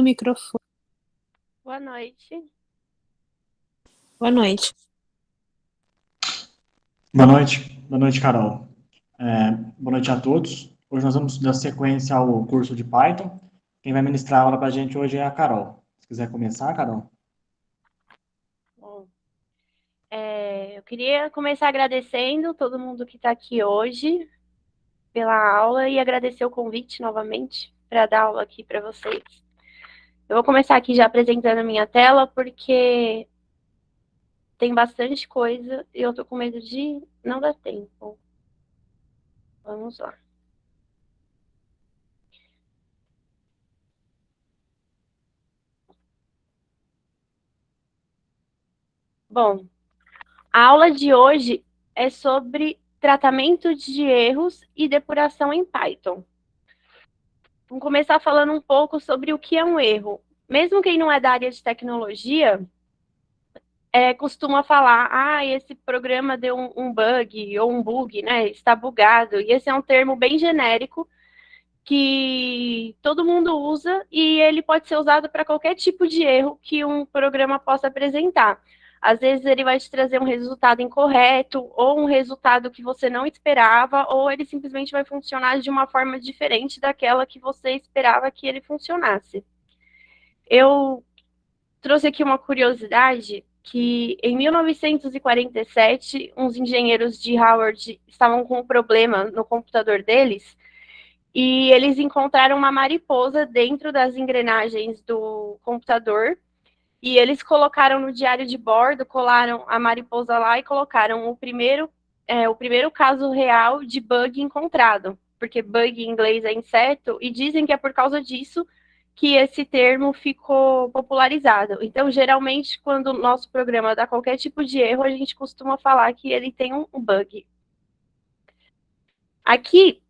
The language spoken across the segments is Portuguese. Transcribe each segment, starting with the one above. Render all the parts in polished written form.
Microfone. Boa noite. Boa noite. Boa noite, Carol. Boa noite a todos. Hoje nós vamos dar sequência ao curso de Python. Quem vai ministrar a aula para a gente hoje é a Carol. Se quiser começar, Carol. Bom, eu queria começar agradecendo todo mundo que está aqui hoje pela aula e agradecer o convite novamente para dar aula aqui para vocês. Eu vou começar aqui já apresentando a minha tela, porque tem bastante coisa e eu tô com medo de não dar tempo. Vamos lá. Bom, a aula de hoje é sobre tratamento de erros e depuração em Python. Vamos começar falando um pouco sobre o que é um erro. Mesmo quem não é da área de tecnologia, costuma falar, esse programa deu um bug ou um bug, né? Está bugado. E esse é um termo bem genérico que todo mundo usa e ele pode ser usado para qualquer tipo de erro que um programa possa apresentar. Às vezes ele vai te trazer um resultado incorreto ou um resultado que você não esperava, ou ele simplesmente vai funcionar de uma forma diferente daquela que você esperava que ele funcionasse. Eu trouxe aqui uma curiosidade que em 1947, uns engenheiros de Harvard estavam com um problema no computador deles e eles encontraram uma mariposa dentro das engrenagens do computador e eles colocaram no diário de bordo, colaram a mariposa lá e colocaram o primeiro caso real de bug encontrado, porque bug em inglês é inseto, e dizem que é por causa disso que esse termo ficou popularizado. Então, geralmente, quando o nosso programa dá qualquer tipo de erro, a gente costuma falar que ele tem um bug. Aqui,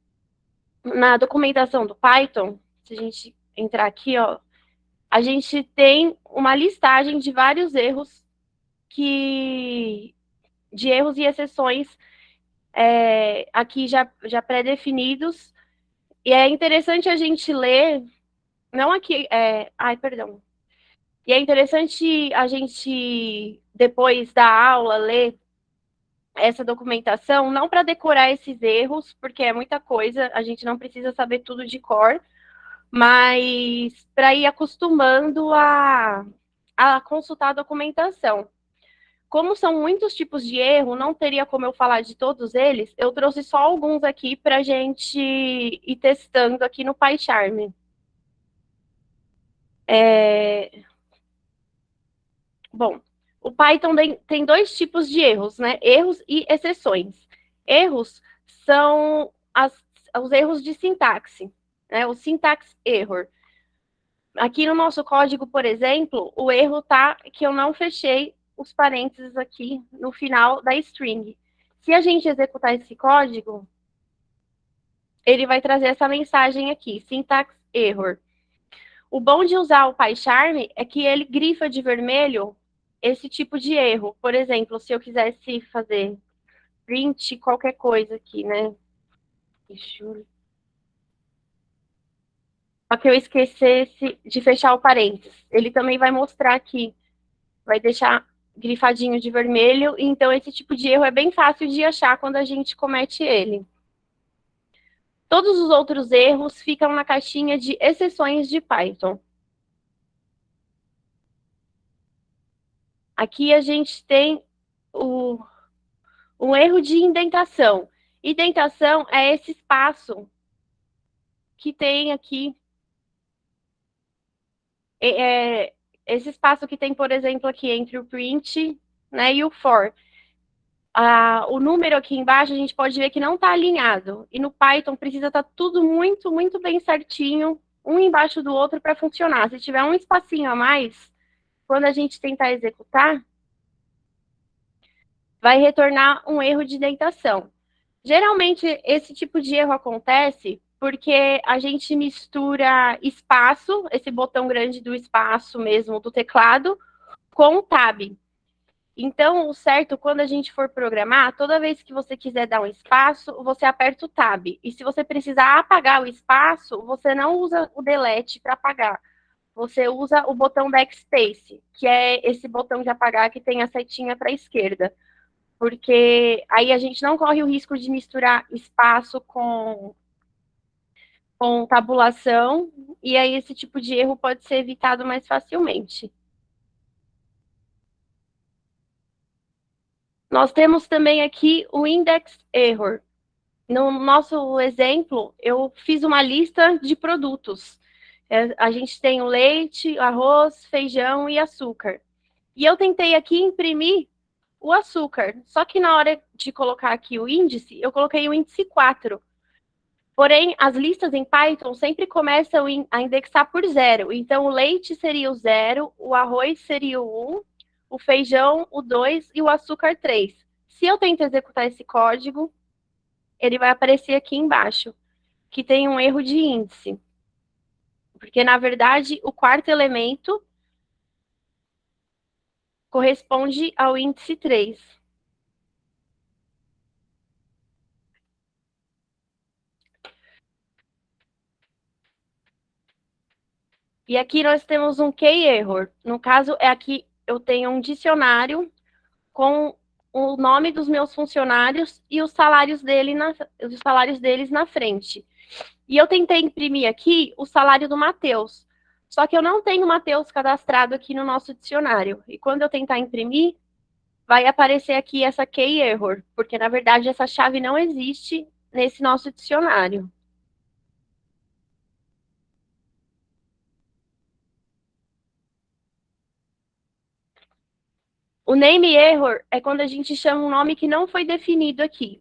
na documentação do Python, se a gente entrar aqui, ó, a gente tem uma listagem de vários erros de erros e exceções aqui já pré-definidos. E é interessante a gente ler, não aqui, perdão. E é interessante a gente, depois da aula, ler essa documentação, não para decorar esses erros, porque é muita coisa, a gente não precisa saber tudo de cor, mas para ir acostumando a consultar a documentação. Como são muitos tipos de erro, não teria como eu falar de todos eles, eu trouxe só alguns aqui para a gente ir testando aqui no PyCharm. Bom, o Python tem dois tipos de erros, né? Erros e exceções. Erros são os erros de sintaxe, né? O syntax error. Aqui no nosso código, por exemplo, o erro tá que eu não fechei os parênteses aqui no final da string. Se a gente executar esse código, ele vai trazer essa mensagem aqui, syntax error. O bom de usar o PyCharm é que ele grifa de vermelho esse tipo de erro. Por exemplo, se eu quisesse fazer print qualquer coisa aqui, né? Só que eu esquecesse de fechar o parênteses. Ele também vai mostrar aqui, vai deixar grifadinho de vermelho, então esse tipo de erro é bem fácil de achar quando a gente comete ele. Todos os outros erros ficam na caixinha de exceções de Python. Aqui a gente tem um erro de indentação. Indentação é esse espaço que tem aqui, esse espaço que tem, por exemplo, aqui entre o print, né, e o for. O número aqui embaixo a gente pode ver que não está alinhado. E no Python precisa estar tudo muito, muito bem certinho, um embaixo do outro para funcionar. Se tiver um espacinho a mais, quando a gente tentar executar, vai retornar um erro de indentação. Geralmente, esse tipo de erro acontece porque a gente mistura espaço, esse botão grande do espaço mesmo do teclado, com o tab. Então, o certo, quando a gente for programar, toda vez que você quiser dar um espaço, você aperta o tab. E se você precisar apagar o espaço, você não usa o delete para apagar. você usa o botão Backspace, que é esse botão de apagar que tem a setinha para a esquerda. Porque aí a gente não corre o risco de misturar espaço com tabulação, e aí esse tipo de erro pode ser evitado mais facilmente. Nós temos também aqui o Index Error. No nosso exemplo, eu fiz uma lista de produtos. A gente tem o leite, arroz, feijão e açúcar. E eu tentei aqui imprimir o açúcar, só que na hora de colocar aqui o índice, eu coloquei o índice 4. Porém, as listas em Python sempre começam a indexar por 0. Então, o leite seria o 0, o arroz seria o 1, o feijão o 2 e o açúcar 3. Se eu tento executar esse código, ele vai aparecer aqui embaixo, que tem um erro de índice. Porque, na verdade, o quarto elemento corresponde ao índice 3. E aqui nós temos um key error. No caso, é aqui eu tenho um dicionário com o nome dos meus funcionários e os salários deles na frente. E eu tentei imprimir aqui o salário do Matheus. Só que eu não tenho o Matheus cadastrado aqui no nosso dicionário. E quando eu tentar imprimir, vai aparecer aqui essa key error, porque na verdade essa chave não existe nesse nosso dicionário. O name error é quando a gente chama um nome que não foi definido aqui.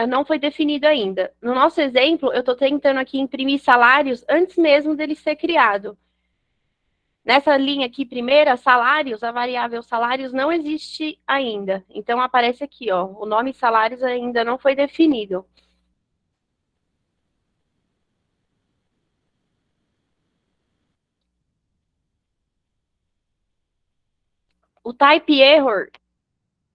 Não foi definido ainda. No nosso exemplo, eu estou tentando aqui imprimir salários antes mesmo dele ser criado. Nessa linha aqui, primeira, salários, a variável salários não existe ainda. Então, aparece aqui, ó, o nome salários ainda não foi definido. O type error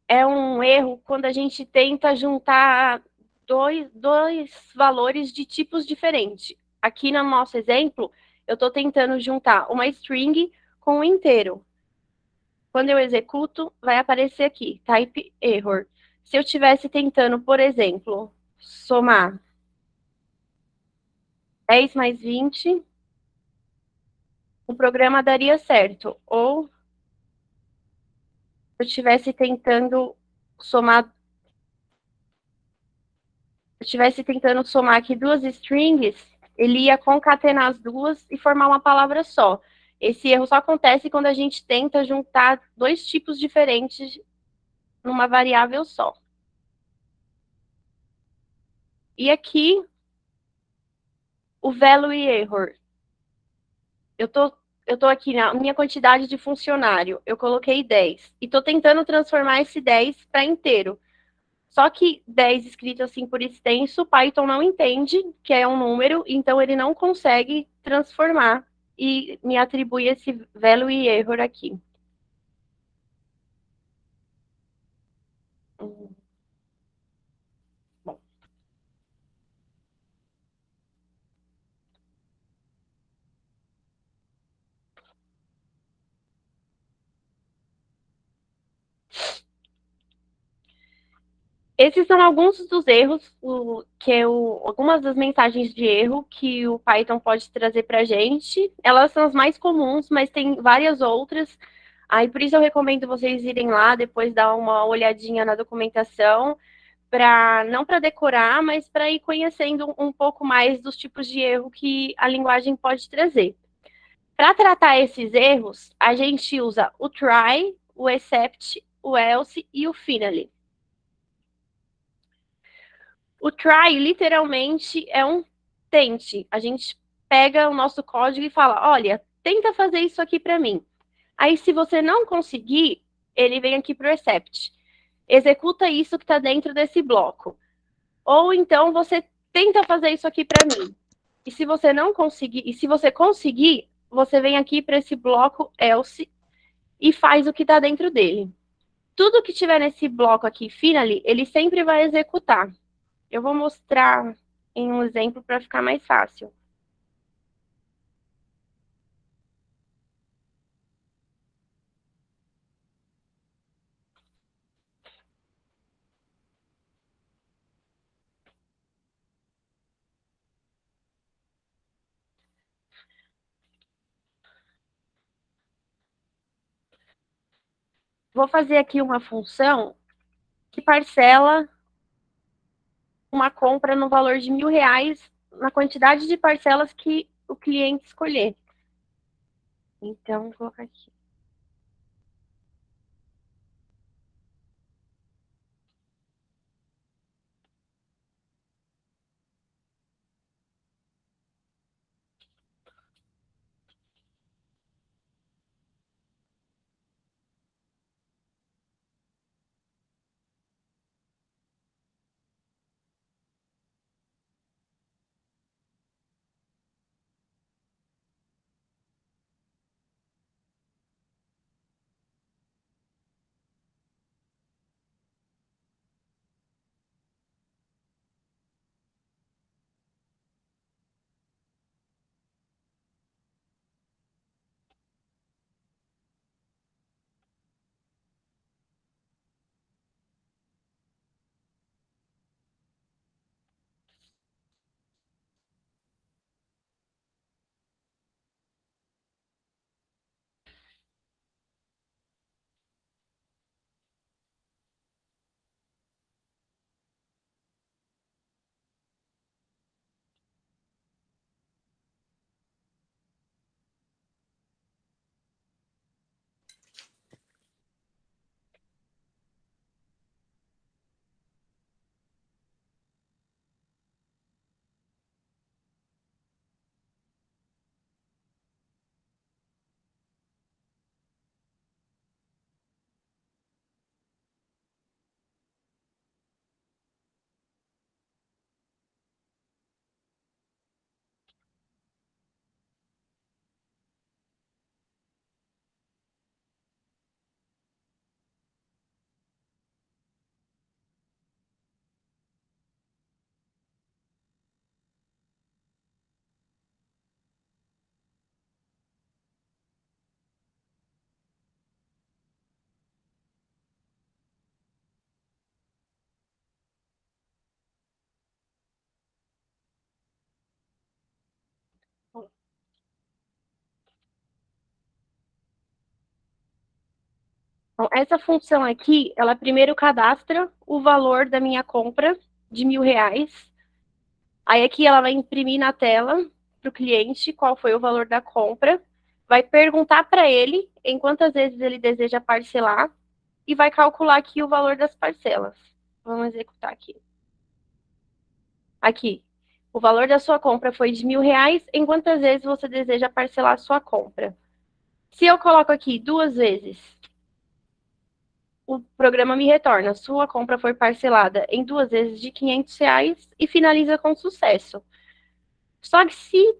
é um erro quando a gente tenta juntar dois valores de tipos diferentes. Aqui no nosso exemplo, eu estou tentando juntar uma string com um inteiro. Quando eu executo, vai aparecer aqui, type error. Se eu estivesse tentando, por exemplo, somar 10 mais 20, o programa daria certo. Ou se eu estivesse tentando somar aqui duas strings, ele ia concatenar as duas e formar uma palavra só. Esse erro só acontece quando a gente tenta juntar dois tipos diferentes numa variável só. E aqui, o value error. Eu tô aqui na minha quantidade de funcionário, eu coloquei 10. E tô tentando transformar esse 10 para inteiro. Só que 10 escrito assim por extenso, o Python não entende que é um número, então ele não consegue transformar e me atribui esse value error aqui. Bom. Esses são alguns dos erros, algumas das mensagens de erro que o Python pode trazer para a gente. Elas são as mais comuns, mas tem várias outras. Aí por isso eu recomendo vocês irem lá, depois dar uma olhadinha na documentação, não para decorar, mas para ir conhecendo um pouco mais dos tipos de erro que a linguagem pode trazer. Para tratar esses erros, a gente usa o try, o except, o else e o finally. O try, literalmente, é um tente. A gente pega o nosso código e fala, olha, tenta fazer isso aqui para mim. Aí, se você não conseguir, ele vem aqui para o except. Executa isso que está dentro desse bloco. Ou então, você tenta fazer isso aqui para mim. E se você não conseguir, e se você conseguir, você vem aqui para esse bloco else e faz o que está dentro dele. Tudo que tiver nesse bloco aqui, finally, ele sempre vai executar. Eu vou mostrar em um exemplo para ficar mais fácil. vou fazer aqui uma função que parcela uma compra no valor de R$ 1.000 na quantidade de parcelas que o cliente escolher. Então, vou colocar aqui. Então, essa função aqui, ela primeiro cadastra o valor da minha compra de R$ 1.000. Aí aqui ela vai imprimir na tela para o cliente qual foi o valor da compra, vai perguntar para ele em quantas vezes ele deseja parcelar e vai calcular aqui o valor das parcelas. Vamos executar aqui. Aqui, o valor da sua compra foi de R$ 1.000, em quantas vezes você deseja parcelar a sua compra? Se eu coloco aqui 2 vezes, o programa me retorna: sua compra foi parcelada em 2 vezes de R$ 500 e finaliza com sucesso. Só que se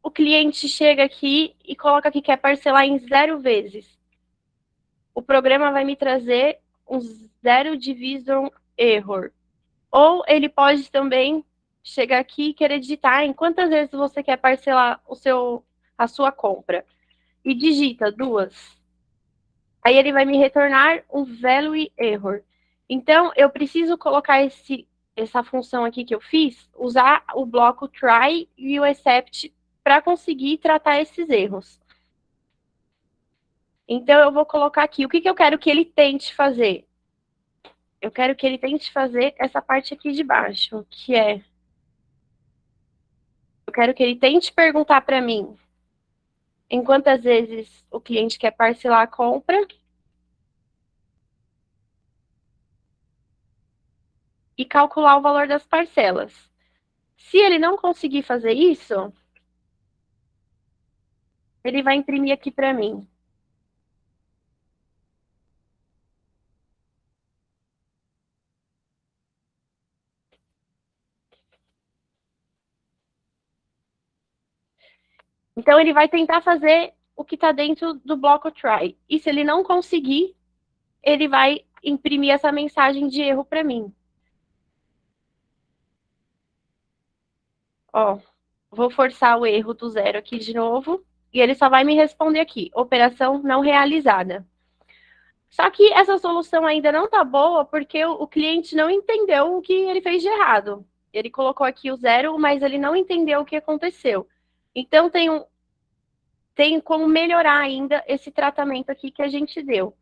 o cliente chega aqui e coloca que quer parcelar em 0 vezes, o programa vai me trazer um zero division error. Ou ele pode também chegar aqui e querer digitar em quantas vezes você quer parcelar a sua compra. E digita 2. Aí ele vai me retornar um value error. Então, eu preciso colocar essa função aqui que eu fiz, usar o bloco try e o except para conseguir tratar esses erros. Então, eu vou colocar aqui, o que eu quero que ele tente fazer? Eu quero que ele tente fazer essa parte aqui de baixo, que é... Eu quero que ele tente perguntar para mim em quantas vezes o cliente quer parcelar a compra e calcular o valor das parcelas. Se ele não conseguir fazer isso, ele vai imprimir aqui para mim. Então, ele vai tentar fazer o que está dentro do bloco try. E se ele não conseguir, ele vai imprimir essa mensagem de erro para mim. Ó, vou forçar o erro do 0 aqui de novo. E ele só vai me responder aqui: operação não realizada. Só que essa solução ainda não está boa porque o cliente não entendeu o que ele fez de errado. Ele colocou aqui o 0, mas ele não entendeu o que aconteceu. Então, tem como melhorar ainda esse tratamento aqui que a gente deu.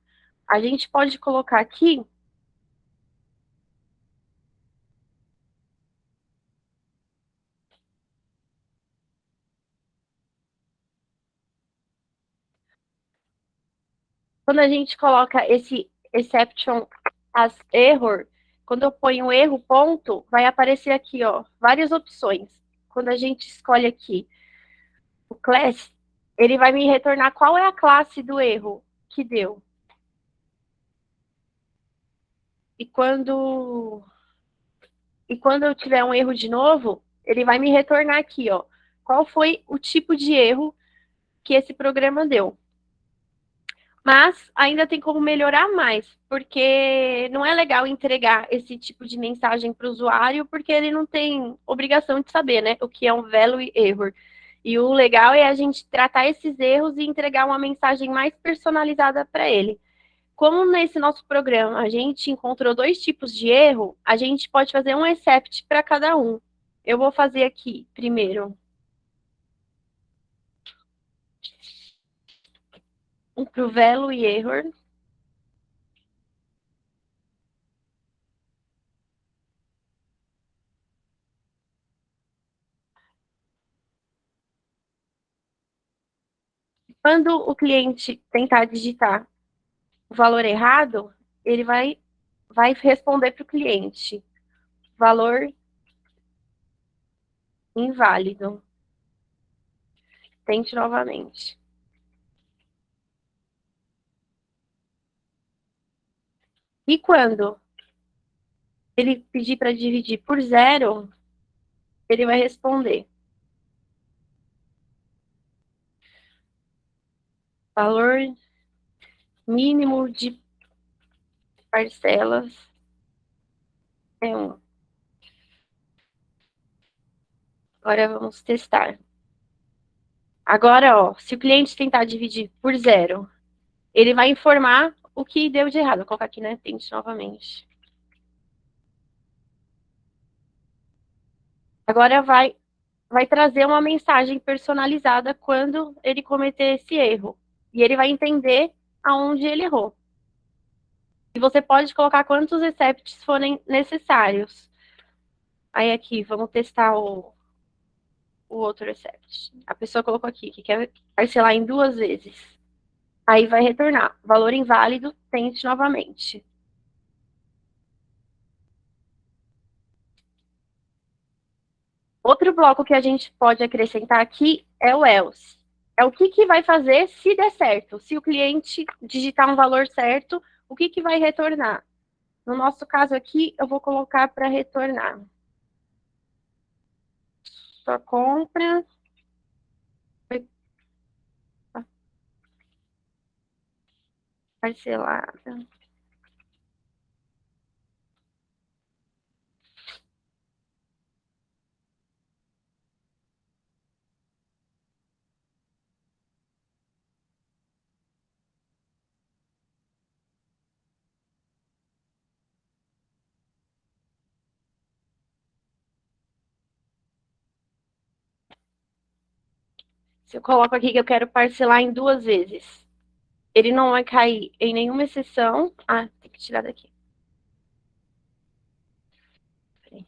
A gente pode colocar aqui quando a gente coloca esse exception as error, quando eu ponho erro ponto, vai aparecer aqui, ó, várias opções. Quando a gente escolhe aqui o class, ele vai me retornar qual é a classe do erro que deu. E quando eu tiver um erro de novo, ele vai me retornar aqui, ó, qual foi o tipo de erro que esse programa deu. Mas ainda tem como melhorar mais, porque não é legal entregar esse tipo de mensagem para o usuário, porque ele não tem obrigação de saber, né, o que é um value error. E o legal é a gente tratar esses erros e entregar uma mensagem mais personalizada para ele. Como nesse nosso programa a gente encontrou dois tipos de erro, a gente pode fazer um except para cada um. Eu vou fazer aqui primeiro um para o value error. Quando o cliente tentar digitar o valor errado, ele vai responder para o cliente, valor inválido. Tente novamente. E quando ele pedir para dividir por 0, ele vai responder valor mínimo de parcelas é 1. Agora vamos testar. Agora, ó, se o cliente tentar dividir por 0, ele vai informar o que deu de errado. Vou colocar aqui, né? Tente novamente. Agora vai trazer uma mensagem personalizada quando ele cometer esse erro. E ele vai entender aonde ele errou. E você pode colocar quantos excepts forem necessários. Aí aqui, vamos testar o outro except. A pessoa colocou aqui que quer parcelar em 2 vezes. Aí vai retornar valor inválido, tente novamente. Outro bloco que a gente pode acrescentar aqui é o else. É o que vai fazer se der certo. Se o cliente digitar um valor certo, o que vai retornar? No nosso caso aqui, eu vou colocar para retornar. Sua compra foi parcelada. Se eu coloco aqui que eu quero parcelar em 2 vezes, ele não vai cair em nenhuma exceção. Ah, tem que tirar daqui. Peraí.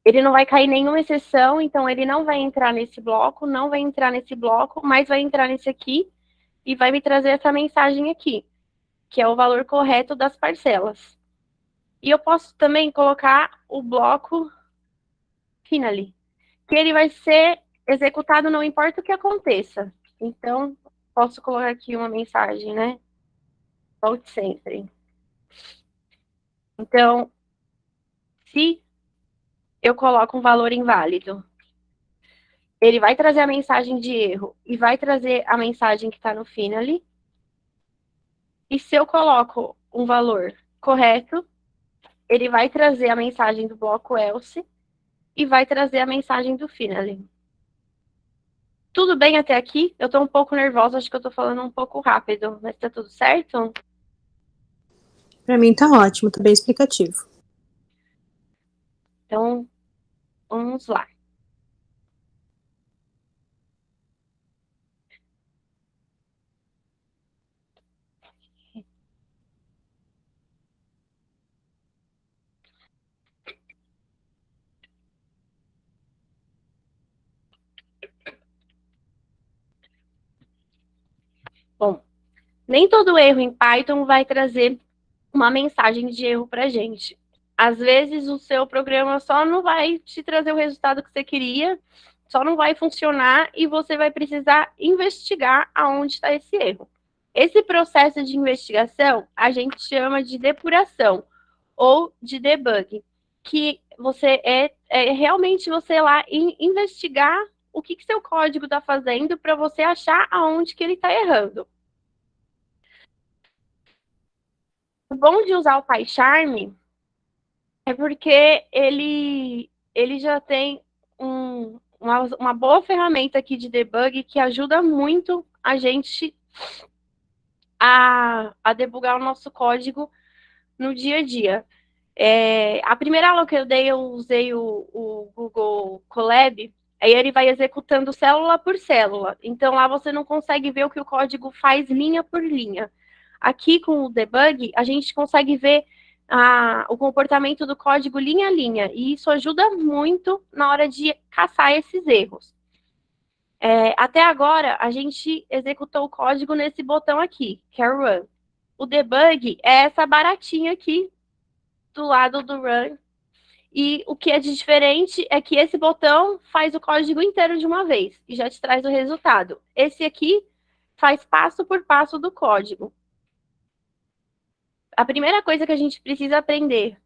Ele não vai cair em nenhuma exceção, então ele não vai entrar nesse bloco, não vai entrar nesse bloco, mas vai entrar nesse aqui e vai me trazer essa mensagem aqui, que é o valor correto das parcelas. E eu posso também colocar o bloco finally, que ele vai ser executado não importa o que aconteça. Então, posso colocar aqui uma mensagem, né? Volte sempre. Então, se eu coloco um valor inválido, ele vai trazer a mensagem de erro e vai trazer a mensagem que está no finally. E se eu coloco um valor correto, ele vai trazer a mensagem do bloco else e vai trazer a mensagem do finally. Tudo bem até aqui? Eu estou um pouco nervosa, acho que eu estou falando um pouco rápido, mas está tudo certo? Para mim tá ótimo, tá bem explicativo. Então, Vamos lá. Bom, nem todo erro em Python vai trazer uma mensagem de erro para a gente. Às vezes o seu programa só não vai te trazer o resultado que você queria, só não vai funcionar e você vai precisar investigar aonde está esse erro. Esse processo de investigação a gente chama de depuração ou de debug, que você é realmente você ir lá e investigar o que seu código está fazendo para você achar aonde que ele está errando. O bom de usar o PyCharm é porque ele já tem uma boa ferramenta aqui de debug que ajuda muito a gente a debugar o nosso código no dia a dia. A primeira aula que eu dei, eu usei o Google Colab, aí ele vai executando célula por célula. Então lá você não consegue ver o que o código faz linha por linha. Aqui com o debug, a gente consegue ver o comportamento do código linha a linha, e isso ajuda muito na hora de caçar esses erros. Até agora, a gente executou o código nesse botão aqui, que é Run. O debug é essa baratinha aqui do lado do Run, e o que é de diferente é que esse botão faz o código inteiro de uma vez e já te traz o resultado. Esse aqui faz passo por passo do código. A primeira coisa que a gente precisa aprender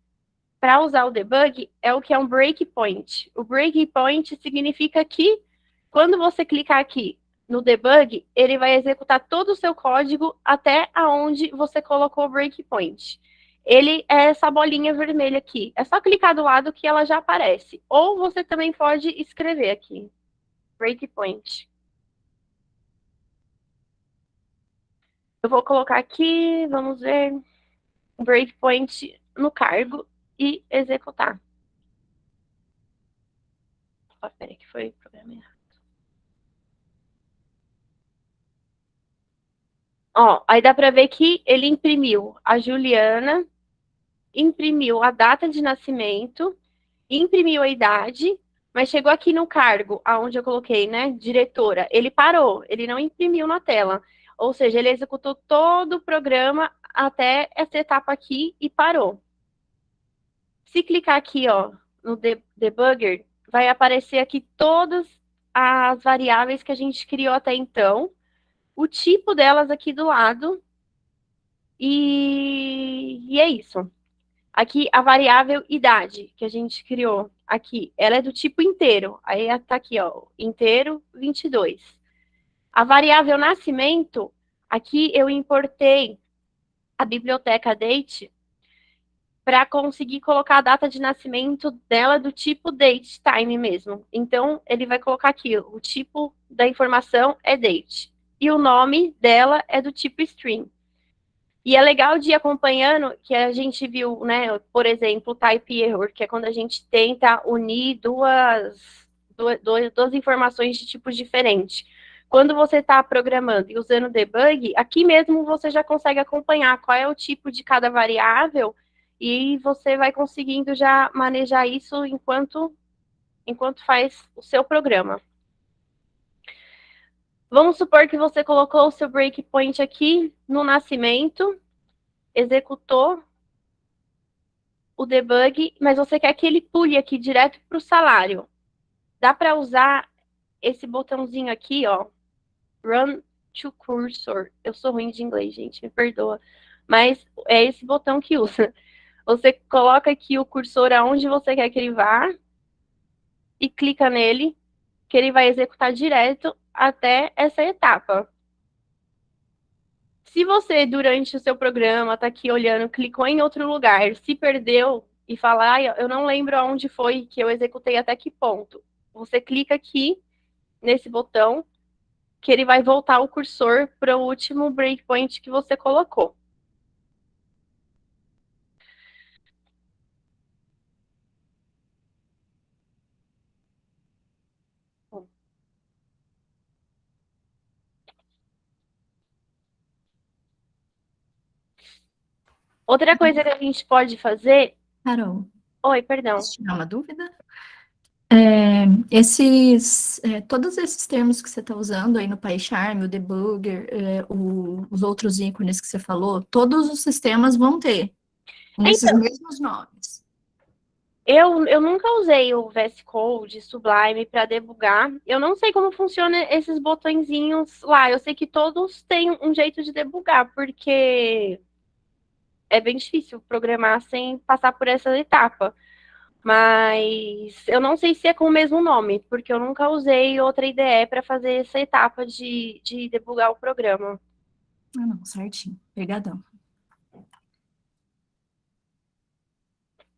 para usar o debug é o que é um breakpoint. O breakpoint significa que quando você clicar aqui no debug, ele vai executar todo o seu código até aonde você colocou o breakpoint. Ele é essa bolinha vermelha aqui. É só clicar do lado que ela já aparece. Ou você também pode escrever aqui, breakpoint. Eu vou colocar aqui, vamos ver, breakpoint no cargo e executar. Peraí, que foi o programa errado. Ó, aí dá para ver que ele imprimiu a Juliana, imprimiu a data de nascimento, imprimiu a idade, mas chegou aqui no cargo, aonde eu coloquei, né, diretora, ele parou, ele não imprimiu na tela. Ou seja, ele executou todo o programa até essa etapa aqui e parou. Se clicar aqui, ó, no debugger, vai aparecer aqui todas as variáveis que a gente criou até então, o tipo delas aqui do lado, e é isso. Aqui, a variável idade que a gente criou aqui, ela é do tipo inteiro. Aí tá aqui, ó, inteiro 22. A variável nascimento, aqui eu importei a biblioteca date para conseguir colocar a data de nascimento dela do tipo date time mesmo. Então, ele vai colocar aqui, o tipo da informação é date. E o nome dela é do tipo string. E é legal de ir acompanhando, que a gente viu, né, por exemplo, type error, que é quando a gente tenta unir duas informações de tipos diferentes. Quando você está programando e usando debug, aqui mesmo você já consegue acompanhar qual é o tipo de cada variável e você vai conseguindo já manejar isso enquanto faz o seu programa. Vamos supor que você colocou o seu breakpoint aqui no nascimento, executou o debug, mas você quer que ele pule aqui direto para o salário. Dá para usar esse botãozinho aqui, ó, Run to Cursor. Eu sou ruim de inglês, gente, me perdoa. Mas é esse botão que usa. Você coloca aqui o cursor aonde você quer que ele vá e clica nele, que ele vai executar direto até essa etapa. Se você, durante o seu programa, está aqui olhando, clicou em outro lugar, se perdeu e fala, ah, eu não lembro aonde foi que eu executei até que ponto, você clica aqui nesse botão, que ele vai voltar o cursor para o último breakpoint que você colocou. Outra coisa que a gente pode fazer... Carol, Oi, perdão. posso tirar uma dúvida? Todos esses termos que você está usando aí no PyCharm, o debugger, os outros ícones que você falou, todos os sistemas vão ter esses Então, mesmos nomes. eu nunca usei o VS Code, Sublime para debugar. Eu não sei como funciona esses botõezinhos lá. Eu sei que todos têm um jeito de debugar, porque é bem difícil programar sem passar por essa etapa. Mas eu não sei se é com o mesmo nome, porque eu nunca usei outra IDE para fazer essa etapa de debugar o programa. Ah, não, certinho. Obrigadão.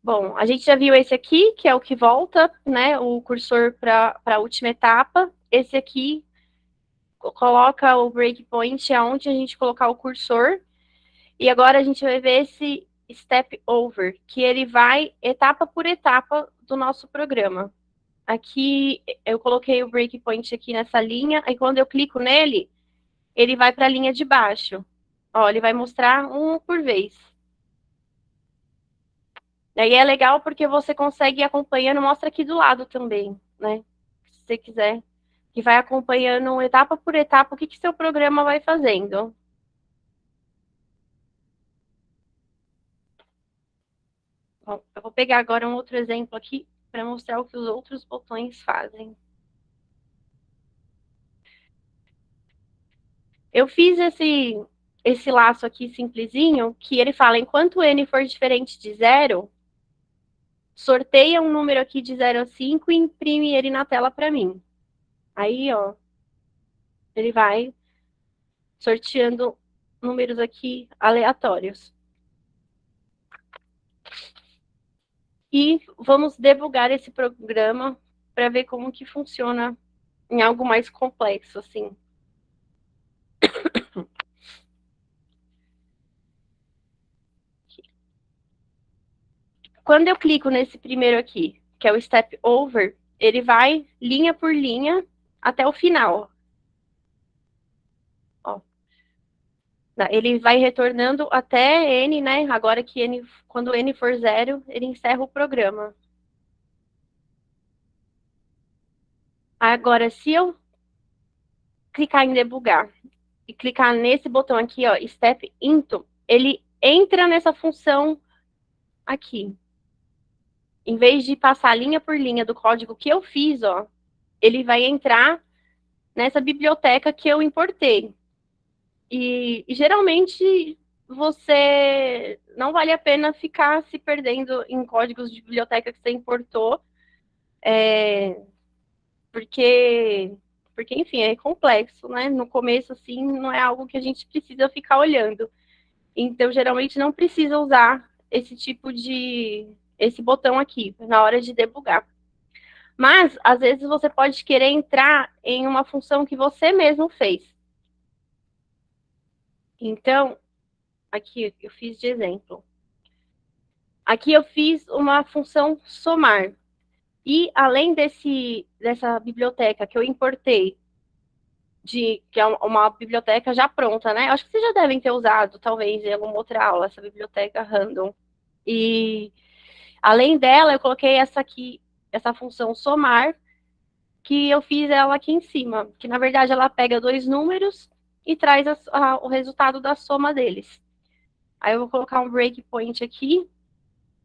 Bom, a gente já viu esse aqui, que é o que volta, né, o cursor para a última etapa. Esse aqui coloca o breakpoint aonde a gente colocar o cursor. E agora a gente vai ver esse step over, que ele vai etapa por etapa do nosso programa. Aqui eu coloquei o breakpoint aqui nessa linha, aí quando eu clico nele, ele vai para a linha de baixo. Ó, ele vai mostrar um por vez. Aí é legal porque você consegue ir acompanhando, mostra aqui do lado também, né? Se você quiser. Que vai acompanhando etapa por etapa o que seu programa vai fazendo. Bom, eu vou pegar agora um outro exemplo aqui para mostrar o que os outros botões fazem. Eu fiz esse laço aqui simplesinho, que ele fala, enquanto n for diferente de 0, sorteia um número aqui de 0 a 5 e imprime ele na tela para mim. Aí, ó, ele vai sorteando números aqui aleatórios. E vamos debugar esse programa para ver como que funciona em algo mais complexo, assim. Quando eu clico nesse primeiro aqui, que é o Step Over, ele vai linha por linha até o final. Ó. Ele vai retornando até N, né? Agora que N, quando N for 0, ele encerra o programa. Agora, se eu clicar em debugar e clicar nesse botão aqui, ó, Step Into, ele entra nessa função aqui. Em vez de passar linha por linha do código que eu fiz, ó, ele vai entrar nessa biblioteca que eu importei. E geralmente você não vale a pena ficar se perdendo em códigos de biblioteca que você importou, porque, enfim, é complexo, né? No começo, assim, não é algo que a gente precisa ficar olhando. Então, geralmente não precisa usar esse botão aqui na hora de debugar. Mas, às vezes, você pode querer entrar em uma função que você mesmo fez. Então, aqui eu fiz de exemplo. Aqui eu fiz uma função somar. E, além dessa biblioteca que eu importei, que é uma biblioteca já pronta, né? Acho que vocês já devem ter usado, talvez, em alguma outra aula, essa biblioteca random. E, além dela, eu coloquei essa aqui, essa função somar, que eu fiz ela aqui em cima, que na verdade ela pega dois números e traz o resultado da soma deles. Aí eu vou colocar um breakpoint aqui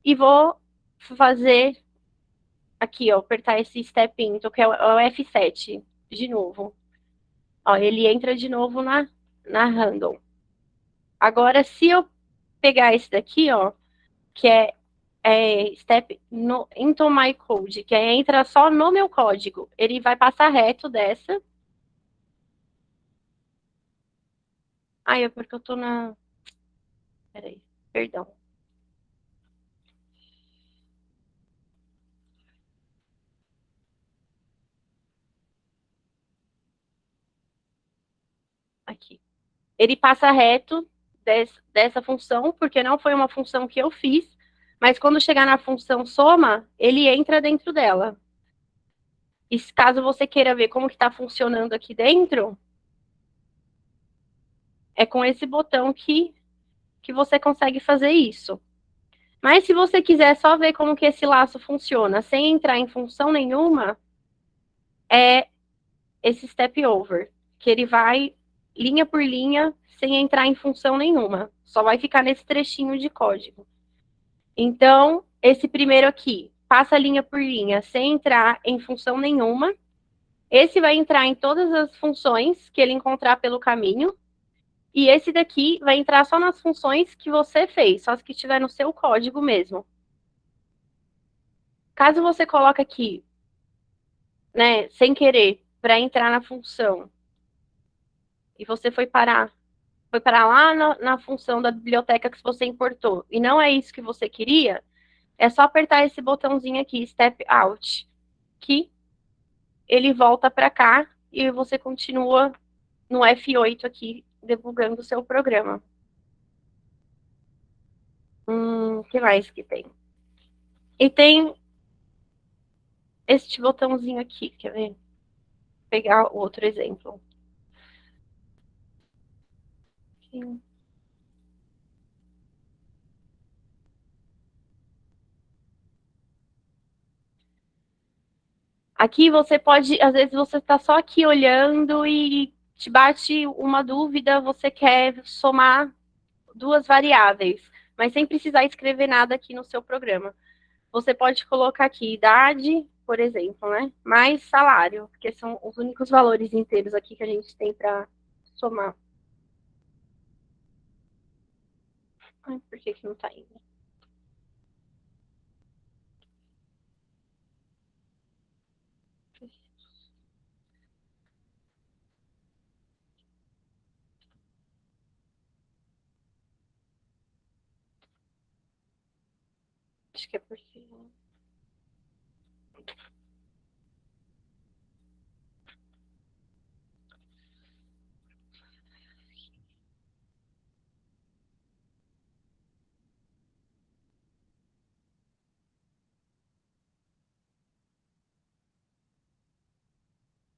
e vou fazer aqui, ó, apertar esse step into, que é o F7, de novo. Ó, ele entra de novo na random. Agora, se eu pegar esse daqui, ó, que é step into my code, que entra só no meu código, ele vai passar reto dessa. É porque eu tô na... Peraí, perdão. Aqui. Ele passa reto dessa função, porque não foi uma função que eu fiz, mas quando chegar na função soma, ele entra dentro dela. E caso você queira ver como que está funcionando aqui dentro, é com esse botão que que você consegue fazer isso. Mas se você quiser só ver como que esse laço funciona, sem entrar em função nenhuma, é esse step over, que ele vai linha por linha, sem entrar em função nenhuma. Só vai ficar nesse trechinho de código. Então, esse primeiro aqui, passa linha por linha, sem entrar em função nenhuma. Esse vai entrar em todas as funções que ele encontrar pelo caminho. E esse daqui vai entrar só nas funções que você fez, só as que estiver no seu código mesmo. Caso você coloque aqui, né, sem querer, para entrar na função, e você foi parar lá na função da biblioteca que você importou, e não é isso que você queria, é só apertar esse botãozinho aqui, Step Out, que ele volta para cá e você continua no F8 aqui, debugando o seu programa. Que mais que tem? E tem este botãozinho aqui, quer ver? Vou pegar outro exemplo. Aqui. Aqui você pode, às vezes você está só aqui olhando e te bate uma dúvida, você quer somar duas variáveis, mas sem precisar escrever nada aqui no seu programa. Você pode colocar aqui idade, por exemplo, né? Mais salário, porque são os únicos valores inteiros aqui que a gente tem para somar. Ai, por que não está indo? Acho que é porque...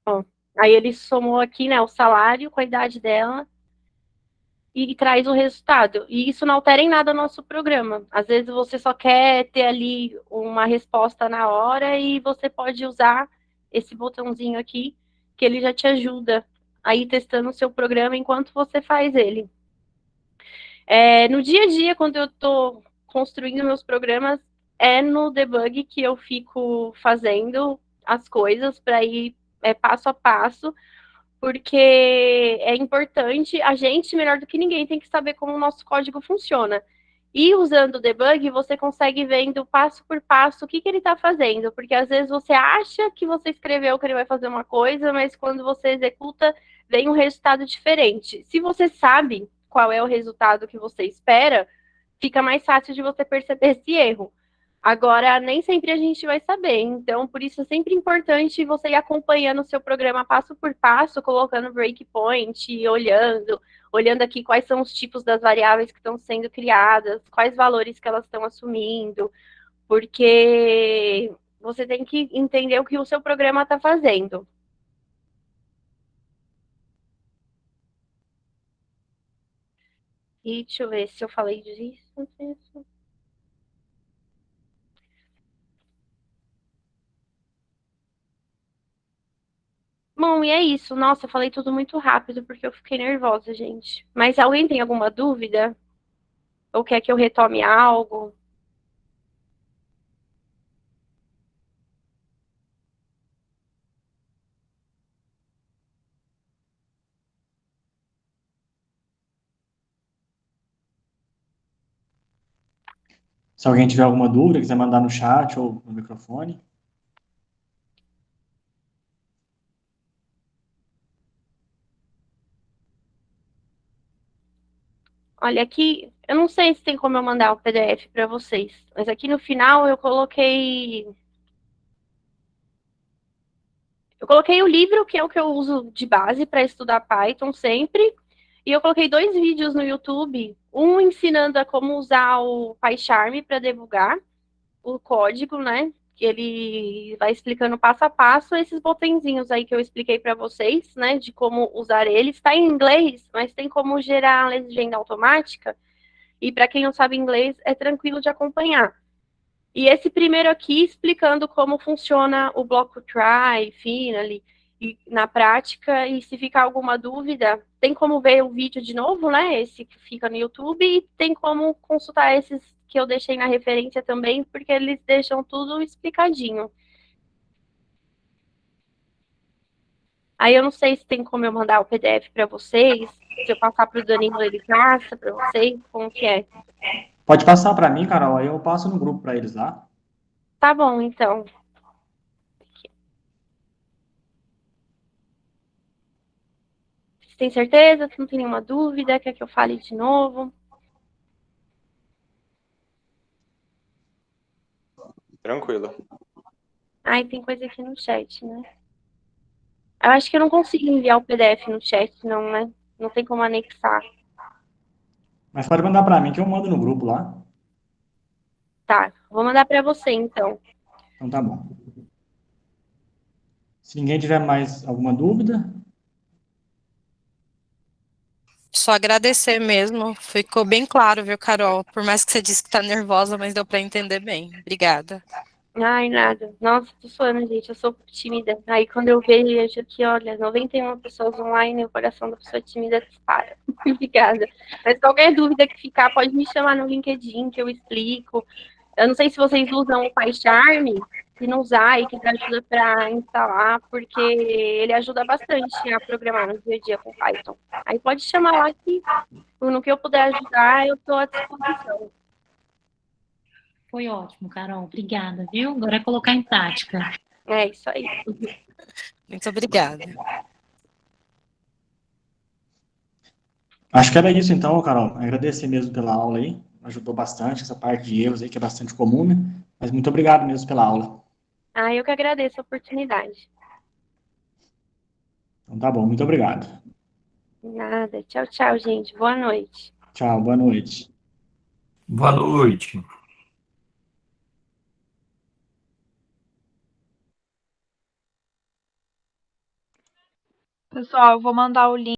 Ó, aí ele somou aqui, né, o salário com a idade dela e traz o resultado. E isso não altera em nada o nosso programa. Às vezes você só quer ter ali uma resposta na hora e você pode usar esse botãozinho aqui, que ele já te ajuda a ir testando o seu programa enquanto você faz ele. No dia a dia, quando eu estou construindo meus programas, é no debug que eu fico fazendo as coisas para ir passo a passo, porque é importante, a gente, melhor do que ninguém, tem que saber como o nosso código funciona. E usando o debug, você consegue vendo passo por passo o que ele está fazendo, porque às vezes você acha que você escreveu que ele vai fazer uma coisa, mas quando você executa, vem um resultado diferente. Se você sabe qual é o resultado que você espera, fica mais fácil de você perceber esse erro. Agora, nem sempre a gente vai saber, então por isso é sempre importante você ir acompanhando o seu programa passo por passo, colocando breakpoint, olhando aqui quais são os tipos das variáveis que estão sendo criadas, quais valores que elas estão assumindo, porque você tem que entender o que o seu programa está fazendo. E deixa eu ver se eu falei disso. Bom, e é isso. Nossa, eu falei tudo muito rápido porque eu fiquei nervosa, gente. Mas alguém tem alguma dúvida? Ou quer que eu retome algo? Se alguém tiver alguma dúvida, quiser mandar no chat ou no microfone. Olha, aqui, eu não sei se tem como eu mandar o PDF para vocês, mas aqui no final eu coloquei. Eu coloquei o livro, que é o que eu uso de base para estudar Python sempre, e eu coloquei 2 vídeos no YouTube, um ensinando a como usar o PyCharm para debugar o código, né? Que ele vai explicando passo a passo esses botõezinhos aí que eu expliquei para vocês, né? De como usar eles. Está em inglês, mas tem como gerar legenda automática. E para quem não sabe inglês, é tranquilo de acompanhar. E esse primeiro aqui explicando como funciona o bloco try, finally, e na prática, e se ficar alguma dúvida, tem como ver o vídeo de novo, né? Esse que fica no YouTube, e tem como consultar esses que eu deixei na referência também, porque eles deixam tudo explicadinho. Aí eu não sei se tem como eu mandar o PDF para vocês, se eu passar para o Danilo, ele passa para vocês, como que é? Pode passar para mim, Carol, aí eu passo no grupo para eles lá. Tá bom, então. Vocês têm certeza? Não tem nenhuma dúvida? Quer que eu fale de novo? Tranquilo. Ai, tem coisa aqui no chat, né? Eu acho que eu não consigo enviar o PDF no chat, não, né? Não tem como anexar. Mas pode mandar para mim que eu mando no grupo lá. Tá, vou mandar para você, então. Então tá bom. Se ninguém tiver mais alguma dúvida, Só agradecer mesmo. Ficou bem claro, viu, Carol? Por mais que você disse que tá nervosa, mas deu para entender bem. Obrigada. Ai, nada. Nossa, tô suando, gente. Eu sou tímida. Aí quando eu vejo que, olha, 91 pessoas online, o coração da pessoa tímida dispara. Obrigada. Mas qualquer dúvida que ficar, pode me chamar no LinkedIn, que eu explico. Eu não sei se vocês usam o PyCharm, se não usar e quiser ajuda para instalar, porque ele ajuda bastante a programar no dia a dia com Python. Aí pode chamar lá que no que eu puder ajudar, eu estou à disposição. Foi ótimo, Carol. Obrigada, viu? Agora é colocar em prática. É isso aí. Muito obrigada. acho que era isso então, Carol. Agradecer mesmo pela aula aí. Ajudou bastante essa parte de erros aí, que é bastante comum, né? Mas muito obrigado mesmo pela aula. Ah, eu que agradeço a oportunidade. Então tá bom, muito obrigado. Nada. Tchau, tchau, gente. Boa noite. Tchau, boa noite. Boa noite. Pessoal, eu vou mandar o link